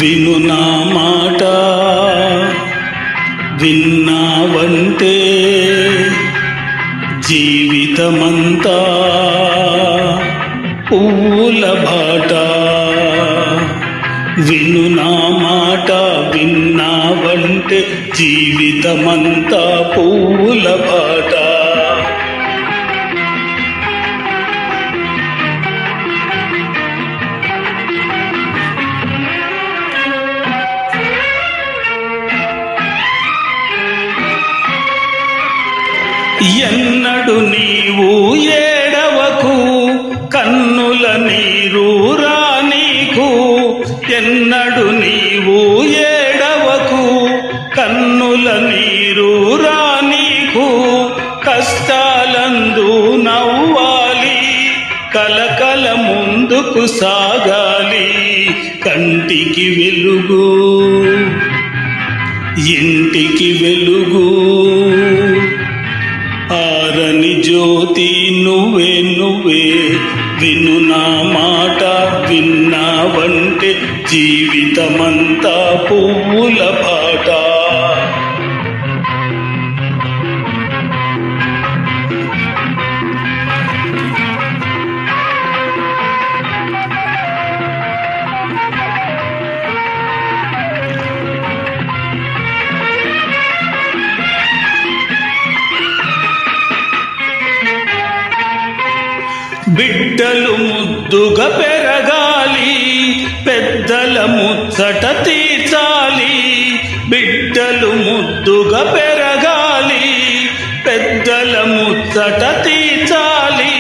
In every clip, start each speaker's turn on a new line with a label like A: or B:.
A: విను నా మాట విన్నావంటే జీవితమంతా పూల బాట. విను నా మాట విన్నావంటే జీవితమంతా పూల బాట. ఎన్నడు నీవు ఏడవకు కన్నుల నీరు రానీకు. ఎన్నడు నీవు ఏడవకు కన్నుల నీరు రానీకు. కష్టాలందు నవ్వాలి కలకల ముందుకు సాగాలి. కంటికి వెలుగు ఇంటికి వెలుగు ఆరని జ్యోతి నువ్వే నువ్వే. విను నా మాట విన్నావంటే జీవితమంతా పువ్వుల బాట. బిడ్డలు ముద్దుగా పెరగాలి పెద్దల ముచ్చట తీర్చాలి. బిడ్డలు ముద్దుగా పెరగాలి పెద్దల ముచ్చట తీర్చాలి.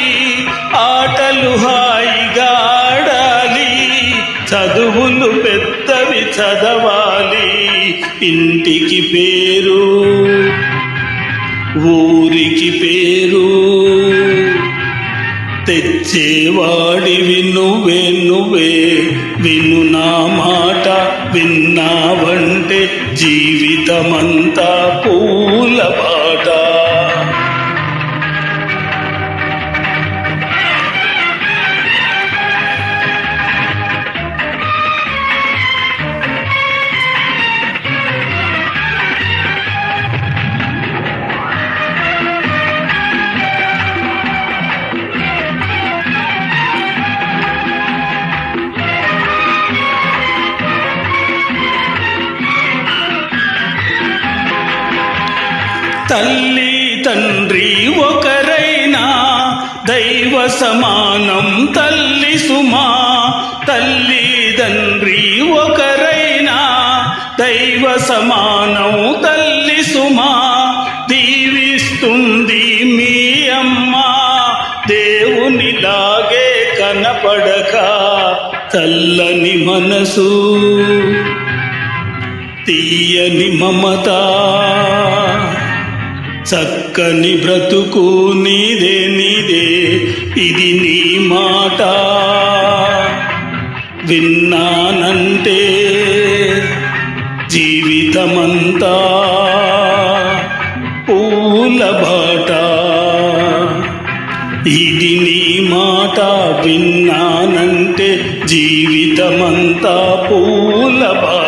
A: ఆటలు హాయిగా ఆడాలి చదువులు పెద్దవి చదవాలి. ఇంటికి పేరు ఊరికి పేరు తెచ్చేవాడివి నువ్వే నువ్వే. విను నా మాట విన్నావంటే జీవితమంతా పూల బాట. తల్లి తండ్రి ఒకరైనా దైవ సమానం తల్లి సుమా. తల్లి తండ్రి ఒకరైనా దైవ సమానం తల్లి సుమా. దీవిస్తుంది మీ అమ్మ దేవునిలాగే కనపడక. చల్లని మనసు తీయని మమత చక్కని బ్రతుకు నీదే నీదే. ఇది నీ మాట విన్నానంటే జీవితమంతా పూల బాట. ఇది నీ మాట విన్నానంటే జీవితమంతా పూల బాట.